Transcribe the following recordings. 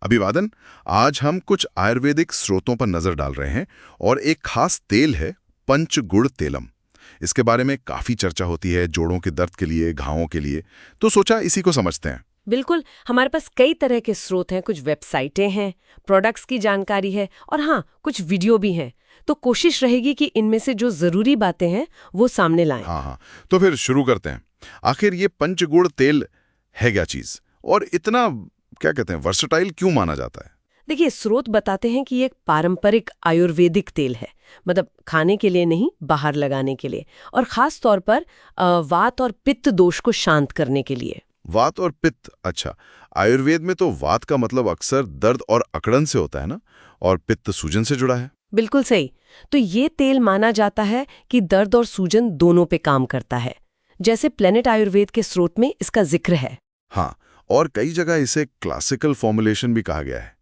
अभिवादन। आज हम कुछ आयुर्वेदिक स्रोतों पर नजर डाल रहे हैं और एक खास तेल है पंचगुड़ तेलम। इसके बारे में काफी चर्चा होती है, जोड़ों के दर्द के लिए, घावों के लिए। तो सोचा इसी को समझते हैं। बिल्कुल, हमारे पास कई तरह के स्रोत हैं, कुछ वेबसाइटें हैं, प्रोडक्ट्स की जानकारी है और हाँ, कुछ वीडियो भी हैं। तो कोशिश रहेगी कि इनमें से जो जरूरी बातें हैं वो सामने लाएं। हाँ, तो फिर शुरू करते हैं। आखिर ये पंचगुड़ तेल है क्या चीज, और इतना क्या कहते हैं वर्सेटाइल क्यों माना जाता है? देखिए, स्रोत बताते हैं कि ये एक पारंपरिक आयुर्वेदिक तेल है, मतलब खाने के लिए नहीं, बाहर लगाने के लिए, और खास तौर पर वात और पित्त दोष को शांत करने के लिए। वात और पित्त, अच्छा। आयुर्वेद में तो वात का मतलब अक्सर दर्द और अकड़न से होता है ना, और पित्त सूजन से जुड़ा है। बिल्कुल सही। तो ये तेल माना जाता है कि दर्द और सूजन दोनों पे काम करता है, जैसे प्लेनेट आयुर्वेद के स्रोत में इसका जिक्र है। हाँ, और कई जगह इसे क्लासिकल फॉर्मुलेशन भी कहा गया है।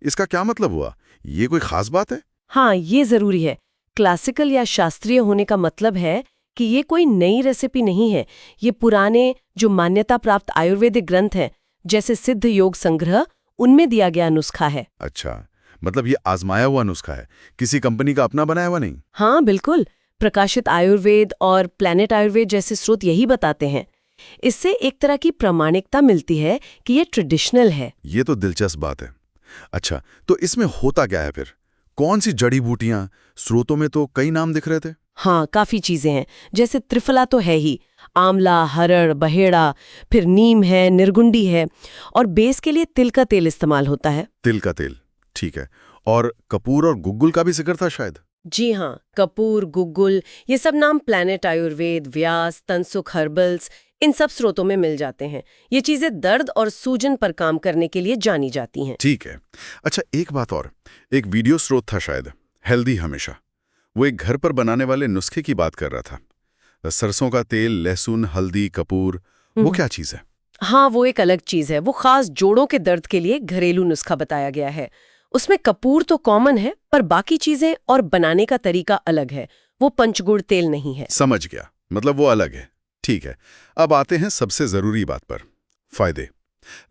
इसका क्या मतलब हुआ? ये कोई खास बात है? हाँ, ये जरूरी है। क्लासिकल या शास्त्रीय होने का मतलब है कि ये कोई नई रेसिपी नहीं है। ये पुराने जो मान्यता प्राप्त आयुर्वेदिक ग्रंथ हैं, जैसे सिद्ध योग संग्रह, उनमें दिया गया नुस्खा है। अच्छा, मतलब ये आजमाया हुआ नुस्खा है, किसी कंपनी का अपना बनाया हुआ नहीं? हाँ बिल्कुल, प्रकाशित आयुर्वेद और प्लैनेट आयुर्वेद जैसे स्रोत यही बताते हैं। इससे एक तरह की प्रामाणिकता मिलती है कि ये ट्रेडिशनल है। ये तो दिलचस्प बात है। अच्छा, तो इसमें होता क्या है फिर? कौन सी जड़ी बूटियां? स्रोतों में तो कई नाम दिख रहे थे। हाँ, काफी चीजें हैं, जैसे त्रिफला तो है ही, आंवला, हरड़, बहेड़ा, फिर नीम है, निर्गुंडी है, और बेस के लिए तिल का तेल इस्तेमाल होता है। तिल का तेल, ठीक है। और कपूर और गुग्गुल का भी जिक्र था शायद। जी हाँ, कपूर, गुग्गुल, ये सब नाम प्लैनेट आयुर्वेद, व्यास, तनसुख हर्बल्स, इन सब स्रोतों में मिल जाते हैं। ये चीजें दर्द और सूजन पर काम करने के लिए जानी जाती हैं। ठीक है। अच्छा, एक बात और, एक वीडियो स्रोत था शायद, हेल्दी हमेशा। वो एक घर पर बनाने वाले नुस्खे की बात कर रहा था। सरसों का तेल, लहसुन, हल्दी, कपूर, वो क्या चीज़ है? हाँ, वो एक अलग चीज है। वो खास जोड़ों के दर्द के लिए घरेलू नुस्खा बताया गया है। उसमें कपूर तो कॉमन है, पर बाकी चीजें और बनाने का तरीका अलग है। वो पंचगुड़ तेल नहीं है। समझ गया, मतलब वो अलग है। ठीक है। अब आते हैं सबसे जरूरी बात पर, फायदे।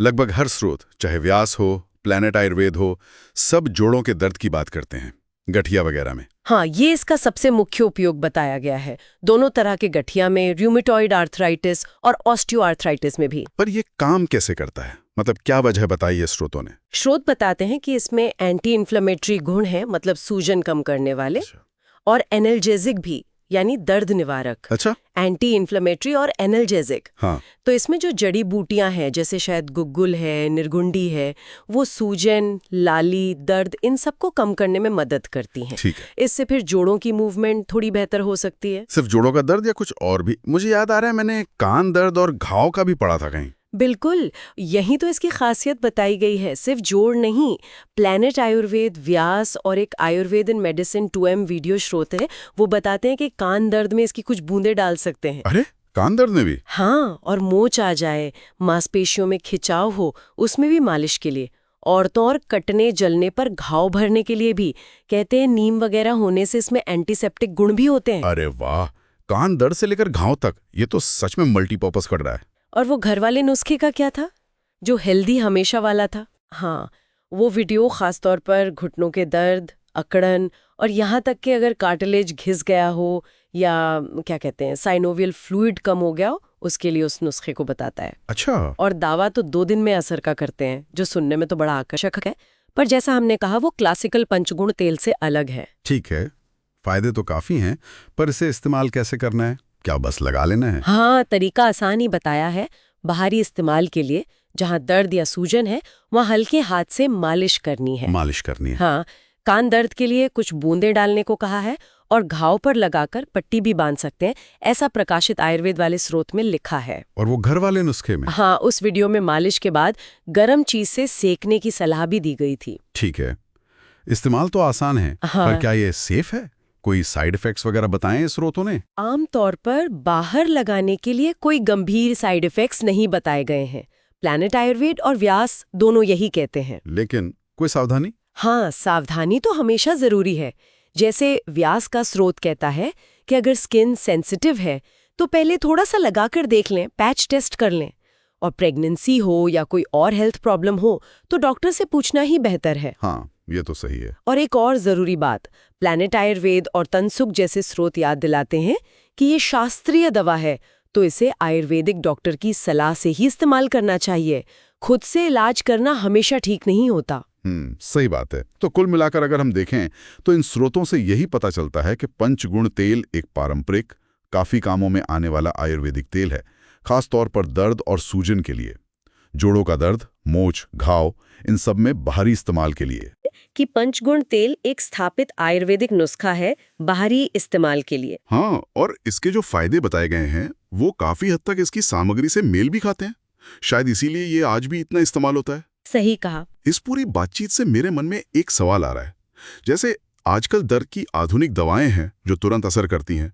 लगभग हर स्रोत, चाहे व्यास हो, प्लैनेट आयुर्वेद हो, सब जोड़ों के दर्द की बात करते हैं, गठिया वगैरह में। हाँ, ये इसका सबसे मुख्य उपयोग बताया गया है, दोनों तरह के गठिया में, रूमेटॉइड आर्थराइटिस और ऑस्टियोआर्थराइटिस में भी। पर ये काम कैसे करता है? मतलब क्या वजह बताई है स्रोतों ने? स्रोत बताते हैं कि इसमें एंटी इन्फ्लेमेटरी गुण हैं, मतलब सूजन कम करने वाले, अच्छा। और एनाल्जेसिक भी, यानी दर्द निवारक। अच्छा। एंटी इन्फ्लेमेटरी और एनाल्जेसिक। हाँ। तो इसमें जो जड़ी बूटियां हैं, जैसे शायद गुग्गुल है, निर्गुंडी है, वो सूजन, लाली, दर्द, इन सबको कम करने में मदद करती हैं। ठीक है। इससे फिर जोड़ों की मूवमेंट थोड़ी बेहतर हो सकती है। सिर्फ जोड़ों का दर्द या कुछ और भी? मुझे याद आ रहा है मैंने कान दर्द और घाव का भी पढ़ा था कहीं। बिल्कुल, यही तो इसकी खासियत बताई गई है। सिर्फ जोड़ नहीं, प्लैनेट आयुर्वेद, व्यास और एक आयुर्वेद इन मेडिसिन 2M वीडियो स्रोत है, वो बताते हैं कि कान दर्द में इसकी कुछ बूंदे डाल सकते हैं। अरे, कान दर्द में भी? हाँ, और मोच आ जाए, मांसपेशियों में खिंचाव हो, उसमें भी मालिश के लिए। औरतों और कटने जलने पर घाव भरने के लिए भी कहते हैं। नीम वगैरह होने से इसमें एंटीसेप्टिक गुण भी होते हैं। अरे वाह, कान दर्द से लेकर घाव तक, ये तो सच में मल्टीपर्पज कर रहा है। और वो घर वाले नुस्खे का क्या था, जो हेल्दी हमेशा वाला था? हाँ, वो वीडियो खासतौर पर घुटनों के दर्द, अकड़न, और यहाँ तक कि अगर कार्टिलेज घिस गया हो या क्या कहते हैं साइनोवियल फ्लूइड कम हो गया हो, उसके लिए उस नुस्खे को बताता है। अच्छा। और दावा तो 2 दिन में असर का करते हैं, जो सुनने में तो बड़ा आकर्षक है। पर जैसा हमने कहा, वो क्लासिकल पंचगुण तेल से अलग है। ठीक है, फायदे तो काफी हैं, पर इसे इस्तेमाल कैसे करना है? क्या बस लगा लेना है? हाँ, तरीका आसान ही बताया है। बाहरी इस्तेमाल के लिए जहाँ दर्द या सूजन है, वहाँ हल्के हाथ से मालिश करनी है। मालिश करनी है। हाँ, कान दर्द के लिए कुछ बूंदे डालने को कहा है, और घाव पर लगाकर पट्टी भी बांध सकते हैं, ऐसा प्रकाशित आयुर्वेद वाले स्रोत में लिखा है। और वो घर वाले नुस्खे में? हाँ, उस वीडियो में मालिश के बाद गर्म चीज से सेकने की सलाह भी दी गई थी। ठीक है, इस्तेमाल तो आसान है। हाँ। पर क्या ये सेफ है? कोई साइड इफेक्ट्स वगैरह बताएं इस स्रोतों ने? आमतौर पर बाहर लगाने के लिए कोई गंभीर साइड इफेक्ट्स नहीं बताए गए हैं। प्लैनेट आयुर्वेद और व्यास दोनों यही कहते हैं। लेकिन कोई सावधानी? हाँ, सावधानी तो हमेशा जरूरी है। जैसे व्यास का स्रोत कहता है कि अगर स्किन सेंसिटिव है तो पहले थोड़ा सा लगाकर देख लें, पैच टेस्ट कर लें। और प्रेगनेंसी हो या कोई और हेल्थ प्रॉब्लम हो तो डॉक्टर से पूछना ही बेहतर है। हाँ, ये तो सही है। और एक और जरूरी बात, प्लैनेट आयुर्वेद और तनसुख जैसे स्रोत याद दिलाते हैं कि ये शास्त्रीय दवा है, तो इसे आयुर्वेदिक डॉक्टर की सलाह से ही इस्तेमाल करना चाहिए। खुद से इलाज करना हमेशा ठीक नहीं होता। सही बात है। तो कुल मिलाकर अगर हम देखें तो इन स्रोतों से यही पता चलता है कि पंचगुण तेल एक पारंपरिक, काफी कामों में आने वाला आयुर्वेदिक तेल है, खास तौर पर दर्द और सूजन के लिए, जोड़ों का दर्द, मोच, घाव, इन सब में बाहरी इस्तेमाल के लिए। कि पंचगुण तेल एक स्थापित आयुर्वेदिक नुस्खा है बाहरी इस्तेमाल के लिए। हाँ, और इसके जो फायदे बताए गए हैं वो काफी हद तक इसकी सामग्री से मेल भी खाते हैं। शायद इसीलिए ये आज भी इतना इस्तेमाल होता है। सही कहा। इस पूरी बातचीत से मेरे मन में एक सवाल आ रहा है। जैसे आजकल दर्द की आधुनिक दवाएं हैं जो तुरंत असर करती हैं,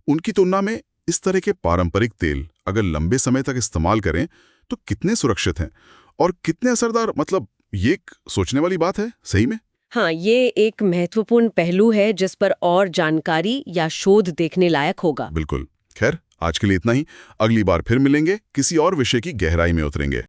उनकी तुलना में इस तरह के पारंपरिक तेल अगर लंबे समय तक इस्तेमाल करें तो कितने सुरक्षित हैं और कितने असरदार, मतलब ये एक सोचने वाली बात है सही में। हाँ, ये एक महत्वपूर्ण पहलू है जिस पर और जानकारी या शोध देखने लायक होगा। बिल्कुल। खैर, आज के लिए इतना ही। अगली बार फिर मिलेंगे, किसी और विषय की गहराई में उतरेंगे।